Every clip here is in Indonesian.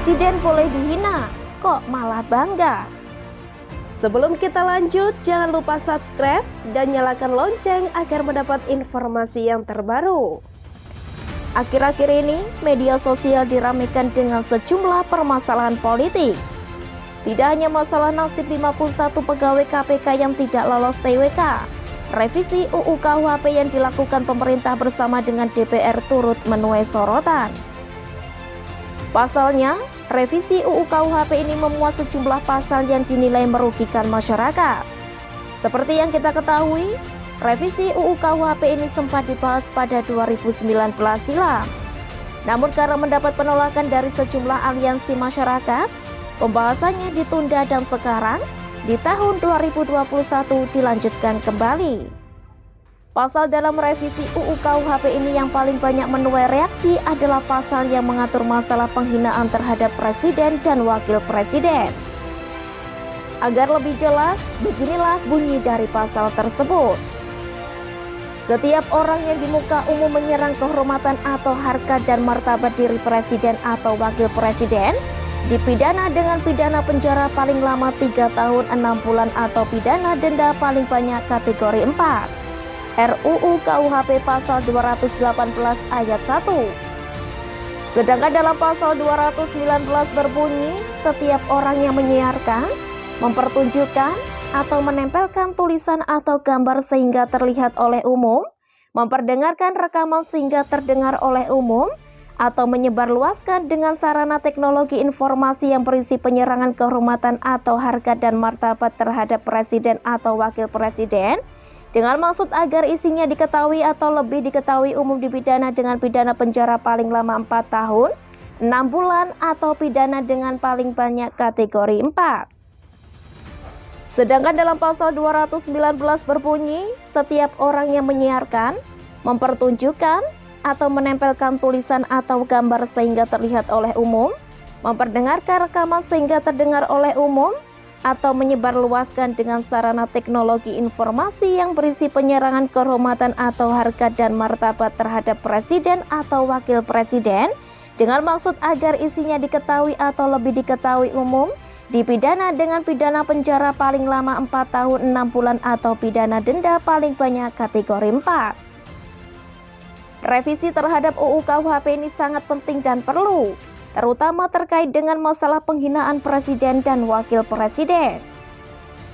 Presiden boleh dihina, kok malah bangga? Sebelum kita lanjut, jangan lupa subscribe dan nyalakan lonceng agar mendapat informasi yang terbaru. Akhir-akhir ini, media sosial diramaikan dengan sejumlah permasalahan politik. Tidak hanya masalah nasib 51 pegawai KPK yang tidak lolos TWK, revisi UU KUHP yang dilakukan pemerintah bersama dengan DPR turut menuai sorotan. Pasalnya, revisi UU KUHP ini memuat sejumlah pasal yang dinilai merugikan masyarakat. Seperti yang kita ketahui, revisi UU KUHP ini sempat dibahas pada 2019 silam. Namun karena mendapat penolakan dari sejumlah aliansi masyarakat, pembahasannya ditunda dan sekarang di tahun 2021 dilanjutkan kembali. Pasal dalam revisi UU KUHP ini yang paling banyak menuai reaksi adalah pasal yang mengatur masalah penghinaan terhadap presiden dan wakil presiden. Agar lebih jelas, beginilah bunyi dari pasal tersebut. Setiap orang yang di muka umum menyerang kehormatan atau harkat dan martabat diri presiden atau wakil presiden dipidana dengan pidana penjara paling lama 3 tahun 6 bulan atau pidana denda paling banyak kategori 4. RUU KUHP pasal 218 ayat 1. Sedangkan dalam pasal 219 berbunyi, setiap orang yang menyiarkan, mempertunjukkan, atau menempelkan tulisan atau gambar sehingga terlihat oleh umum, memperdengarkan rekaman sehingga terdengar oleh umum, atau menyebarluaskan dengan sarana teknologi informasi yang berisi penyerangan kehormatan atau harkat dan martabat terhadap presiden atau wakil presiden, dengan maksud agar isinya diketahui atau lebih diketahui umum dipidana dengan pidana penjara paling lama 4 tahun, 6 bulan atau pidana dengan paling banyak kategori 4. Sedangkan dalam pasal 219 berbunyi, setiap orang yang menyiarkan, mempertunjukkan, atau menempelkan tulisan atau gambar sehingga terlihat oleh umum, memperdengarkan rekaman sehingga terdengar oleh umum, atau menyebarluaskan dengan sarana teknologi informasi yang berisi penyerangan kehormatan atau harkat dan martabat terhadap presiden atau wakil presiden dengan maksud agar isinya diketahui atau lebih diketahui umum, dipidana dengan pidana penjara paling lama 4 tahun 6 bulan atau pidana denda paling banyak kategori 4. Revisi terhadap UU KUHP ini sangat penting dan perlu, terutama terkait dengan masalah penghinaan presiden dan wakil presiden.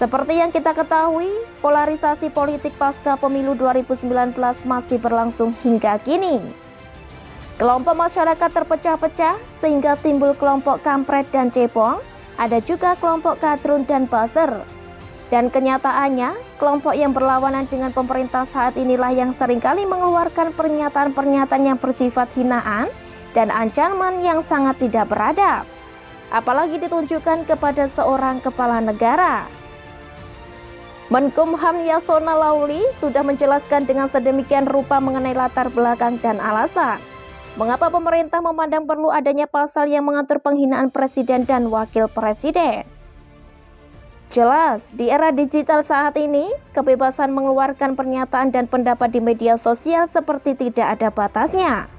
Seperti yang kita ketahui, polarisasi politik pasca pemilu 2019 masih berlangsung hingga kini. Kelompok masyarakat terpecah-pecah sehingga timbul kelompok kampret dan cepong, ada juga kelompok kadrun dan buzzer. Dan kenyataannya, kelompok yang berlawanan dengan pemerintah saat inilah yang seringkali mengeluarkan pernyataan-pernyataan yang bersifat hinaan dan ancaman yang sangat tidak beradab, apalagi ditunjukkan kepada seorang kepala negara. Menkumham Yasona Lauli sudah menjelaskan dengan sedemikian rupa mengenai latar belakang dan alasan mengapa pemerintah memandang perlu adanya pasal yang mengatur penghinaan presiden dan wakil presiden. Jelas, di era digital saat ini, kebebasan mengeluarkan pernyataan dan pendapat di media sosial seperti tidak ada batasnya.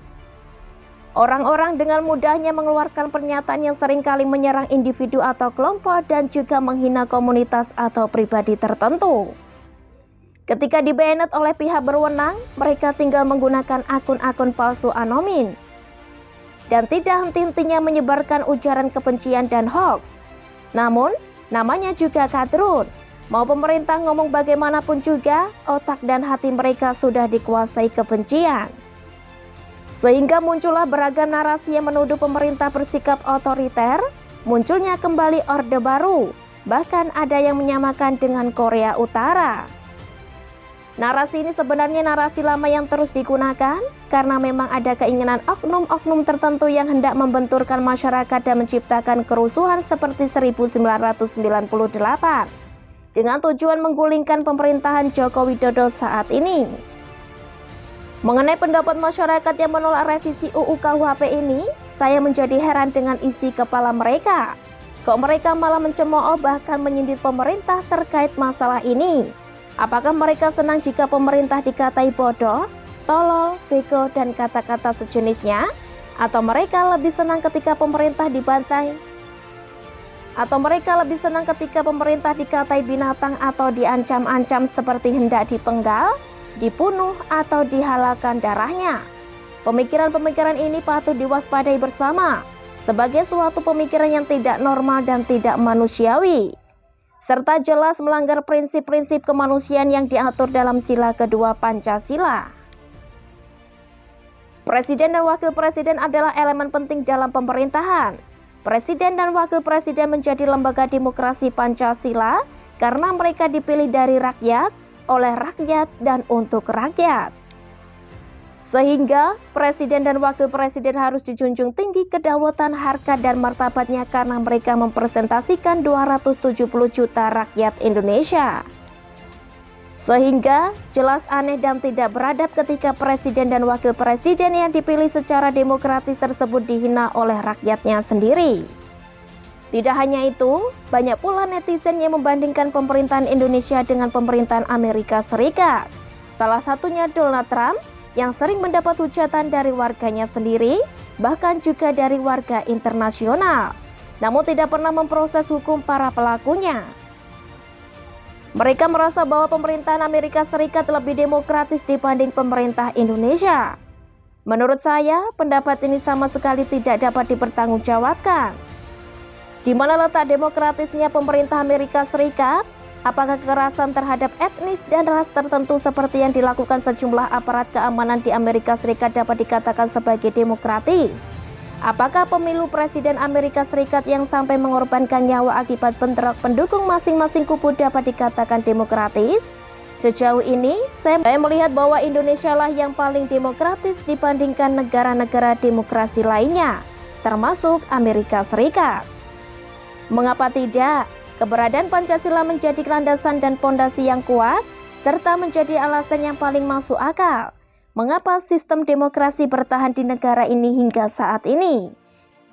Orang-orang dengan mudahnya mengeluarkan pernyataan yang seringkali menyerang individu atau kelompok dan juga menghina komunitas atau pribadi tertentu. Ketika di-banned oleh pihak berwenang, mereka tinggal menggunakan akun-akun palsu anonim dan tidak henti-hentinya menyebarkan ujaran kebencian dan hoax. Namun, namanya juga kadrun. Mau pemerintah ngomong bagaimanapun juga, otak dan hati mereka sudah dikuasai kebencian. Sehingga muncullah beragam narasi yang menuduh pemerintah bersikap otoriter, munculnya kembali Orde Baru, bahkan ada yang menyamakan dengan Korea Utara. Narasi ini sebenarnya narasi lama yang terus digunakan, karena memang ada keinginan oknum-oknum tertentu yang hendak membenturkan masyarakat dan menciptakan kerusuhan seperti 1998, dengan tujuan menggulingkan pemerintahan Joko Widodo saat ini. Mengenai pendapat masyarakat yang menolak revisi UU KUHP ini, saya menjadi heran dengan isi kepala mereka. Kok mereka malah mencemooh bahkan menyindir pemerintah terkait masalah ini? Apakah mereka senang jika pemerintah dikatai bodoh, tolol, bego, dan kata-kata sejenisnya? Atau mereka lebih senang ketika pemerintah dibantai? Atau mereka lebih senang ketika pemerintah dikatai binatang atau diancam-ancam seperti hendak dipenggal, dibunuh, atau dihalalkan darahnya? Pemikiran-pemikiran ini patut diwaspadai bersama sebagai suatu pemikiran yang tidak normal dan tidak manusiawi, serta jelas melanggar prinsip-prinsip kemanusiaan yang diatur dalam sila kedua Pancasila. Presiden dan wakil presiden adalah elemen penting dalam pemerintahan. Presiden dan wakil presiden menjadi lembaga demokrasi Pancasila karena mereka dipilih dari rakyat, oleh rakyat, dan untuk rakyat. Sehingga presiden dan wakil presiden harus dijunjung tinggi kedaulatan, harkat, dan martabatnya karena mereka mempresentasikan 270 juta rakyat Indonesia. Sehingga jelas aneh dan tidak beradab ketika presiden dan wakil presiden yang dipilih secara demokratis tersebut dihina oleh rakyatnya sendiri. Tidak hanya itu, banyak pula netizen yang membandingkan pemerintahan Indonesia dengan pemerintahan Amerika Serikat. Salah satunya Donald Trump, yang sering mendapat hujatan dari warganya sendiri, bahkan juga dari warga internasional, namun tidak pernah memproses hukum para pelakunya. Mereka merasa bahwa pemerintahan Amerika Serikat lebih demokratis dibanding pemerintah Indonesia. Menurut saya, pendapat ini sama sekali tidak dapat dipertanggungjawabkan. Di mana letak demokratisnya pemerintah Amerika Serikat? Apakah kekerasan terhadap etnis dan ras tertentu seperti yang dilakukan sejumlah aparat keamanan di Amerika Serikat dapat dikatakan sebagai demokratis? Apakah pemilu presiden Amerika Serikat yang sampai mengorbankan nyawa akibat bentrok pendukung masing-masing kubu dapat dikatakan demokratis? Sejauh ini, saya melihat bahwa Indonesia lah yang paling demokratis dibandingkan negara-negara demokrasi lainnya, termasuk Amerika Serikat. Mengapa tidak? Keberadaan Pancasila menjadi landasan dan pondasi yang kuat, serta menjadi alasan yang paling masuk akal. Mengapa sistem demokrasi bertahan di negara ini hingga saat ini?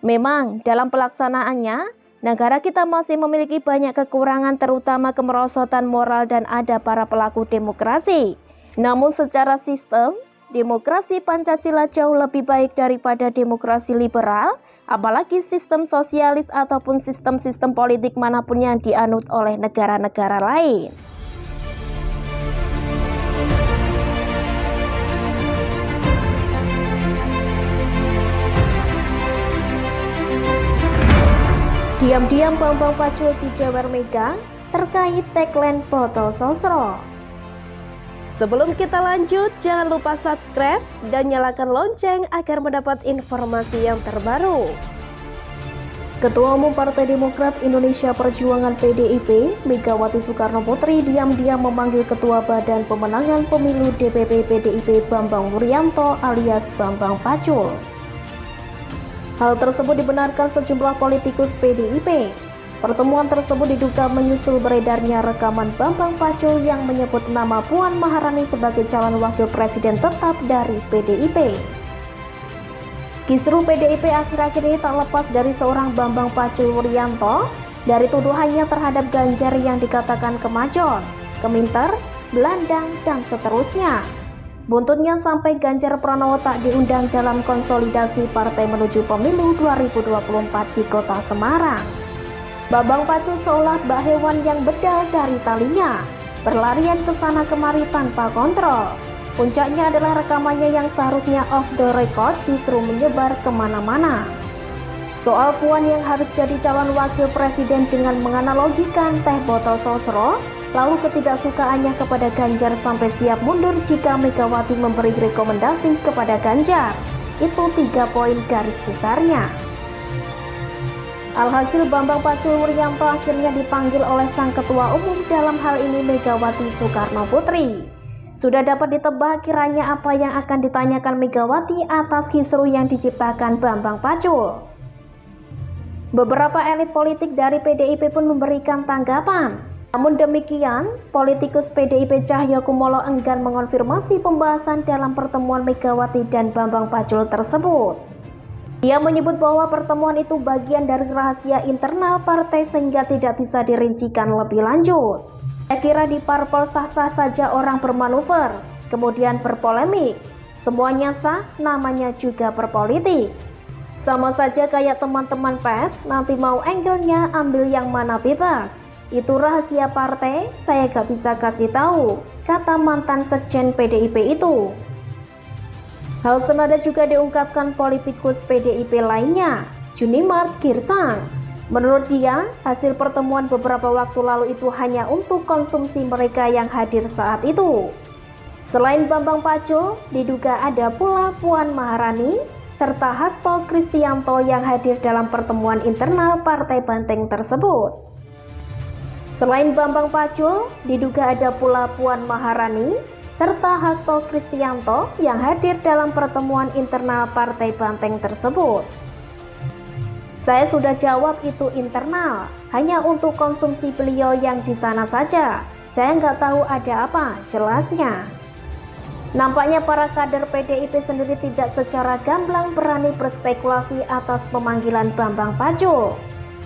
Memang dalam pelaksanaannya, negara kita masih memiliki banyak kekurangan terutama kemerosotan moral dan ada para pelaku demokrasi. Namun secara sistem, demokrasi Pancasila jauh lebih baik daripada demokrasi liberal, apalagi sistem sosialis ataupun sistem-sistem politik manapun yang dianut oleh negara-negara lain. Diam-diam Bambang Pacul dijewer Mega terkait tagline foto sosro. Sebelum kita lanjut, jangan lupa subscribe dan nyalakan lonceng agar mendapat informasi yang terbaru. Ketua Umum Partai Demokrat Indonesia Perjuangan PDIP, Megawati Soekarno Putri diam-diam memanggil Ketua Badan Pemenangan Pemilu DPP PDIP Bambang Wuryanto alias Bambang Pacul. Hal tersebut dibenarkan sejumlah politikus PDIP. Pertemuan tersebut diduga menyusul beredarnya rekaman Bambang Pacul yang menyebut nama Puan Maharani sebagai calon wakil presiden tetap dari PDIP. Kisruh PDIP akhir-akhir ini tak lepas dari seorang Bambang Pacul Wuryanto dari tuduhannya terhadap Ganjar yang dikatakan kemajon, keminter, gelandang, dan seterusnya. Buntutnya sampai Ganjar Pranowo tak diundang dalam konsolidasi partai menuju pemilu 2024 di kota Semarang. Bambang Pacul seolah bak hewan yang bedal dari talinya, berlarian ke sana kemari tanpa kontrol. Puncaknya adalah rekamannya yang seharusnya off the record justru menyebar kemana-mana. Soal Puan yang harus jadi calon wakil presiden dengan menganalogikan teh botol sosro, lalu ketidaksukaannya kepada Ganjar sampai siap mundur jika Megawati memberi rekomendasi kepada Ganjar. Itu 3 poin garis besarnya. Alhasil Bambang Pacul Wuryanto akhirnya dipanggil oleh sang ketua umum, dalam hal ini Megawati Soekarno Putri. Sudah dapat ditebak kiranya apa yang akan ditanyakan Megawati atas kisruh yang diciptakan Bambang Pacul. Beberapa elit politik dari PDIP pun memberikan tanggapan. Namun demikian, politikus PDIP Cahyokumolo enggan mengonfirmasi pembahasan dalam pertemuan Megawati dan Bambang Pacul tersebut. Dia menyebut bahwa pertemuan itu bagian dari rahasia internal partai sehingga tidak bisa dirincikan lebih lanjut. Saya kira di parpol sah-sah saja orang bermanuver, kemudian berpolemik. Semuanya sah, namanya juga berpolitik. Sama saja kayak teman-teman PES, nanti mau angle-nya ambil yang mana bebas. Itu rahasia partai, saya gak bisa kasih tahu, kata mantan sekjen PDIP itu. Hal senada juga diungkapkan politikus PDIP lainnya, Junimart Girsang. Menurut dia, hasil pertemuan beberapa waktu lalu itu hanya untuk konsumsi mereka yang hadir saat itu. Selain Bambang Pacul, diduga ada pula Puan Maharani, serta Hasto Kristianto yang hadir dalam pertemuan internal Partai Banteng tersebut. Selain Bambang Pacul, diduga ada pula Puan Maharani, serta Hasto Kristianto yang hadir dalam pertemuan internal Partai Banteng tersebut. Saya sudah jawab itu internal, hanya untuk konsumsi beliau yang di sana saja. Saya nggak tahu ada apa, jelasnya. Nampaknya para kader PDIP sendiri tidak secara gamblang berani berspekulasi atas pemanggilan Bambang Pacul.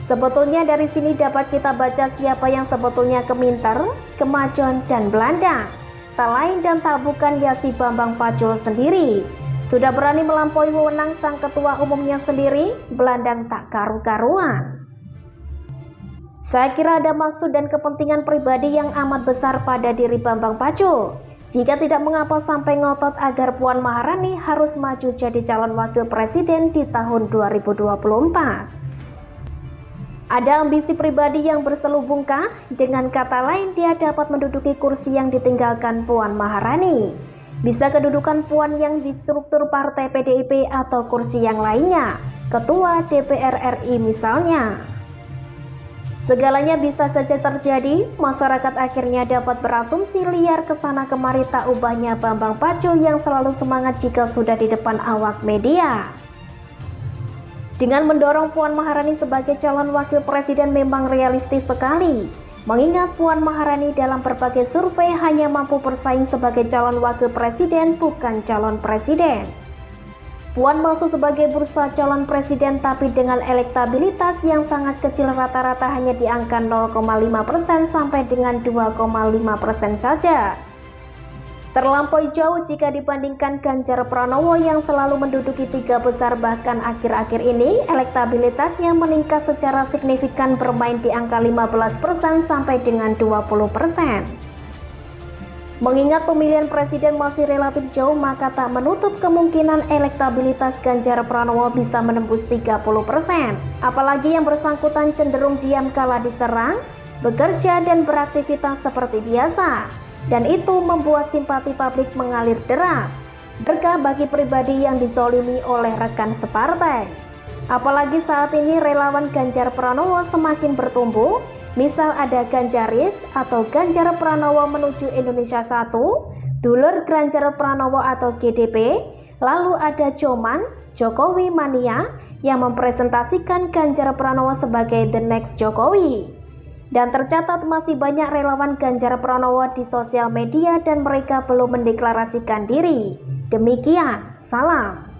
Sebetulnya dari sini dapat kita baca siapa yang sebetulnya keminter, kemajon, dan belandang. Tak lain dan tak bukan ya si Bambang Pacul sendiri. Sudah berani melampaui wewenang sang ketua umumnya sendiri, belandang tak karu-karuan. Saya kira ada maksud dan kepentingan pribadi yang amat besar pada diri Bambang Pacul. Jika tidak, mengapa sampai ngotot agar Puan Maharani harus maju jadi calon wakil presiden di tahun 2024? Ada ambisi pribadi yang berselubungkah? Dengan kata lain, dia dapat menduduki kursi yang ditinggalkan Puan Maharani. Bisa kedudukan Puan yang di struktur partai PDIP atau kursi yang lainnya, ketua DPR RI misalnya. Segalanya bisa saja terjadi, masyarakat akhirnya dapat berasumsi liar kesana kemari tak ubahnya Bambang Pacul yang selalu semangat jika sudah di depan awak media. Dengan mendorong Puan Maharani sebagai calon wakil presiden memang realistis sekali. Mengingat Puan Maharani dalam berbagai survei hanya mampu bersaing sebagai calon wakil presiden, bukan calon presiden. Puan masuk sebagai bursa calon presiden tapi dengan elektabilitas yang sangat kecil, rata-rata hanya di angka 0,5% sampai dengan 2,5% saja. Terlampaui jauh jika dibandingkan Ganjar Pranowo yang selalu menduduki 3 besar, bahkan akhir-akhir ini elektabilitasnya meningkat secara signifikan bermain di angka 15% sampai dengan 20%. Mengingat pemilihan presiden masih relatif jauh, maka tak menutup kemungkinan elektabilitas Ganjar Pranowo bisa menembus 30%. Apalagi yang bersangkutan cenderung diam kala diserang, bekerja dan beraktivitas seperti biasa. Dan itu membuat simpati publik mengalir deras, berkah bagi pribadi yang dizolimi oleh rekan separtai. Apalagi saat ini relawan Ganjar Pranowo semakin bertumbuh, misal ada Ganjaris atau Ganjar Pranowo menuju Indonesia 1, Dulur Ganjar Pranowo atau GDP, lalu ada Joman, Jokowi Mania yang mempresentasikan Ganjar Pranowo sebagai the next Jokowi. Dan tercatat masih banyak relawan Ganjar Pranowo di sosial media dan mereka belum mendeklarasikan diri. Demikian, salam.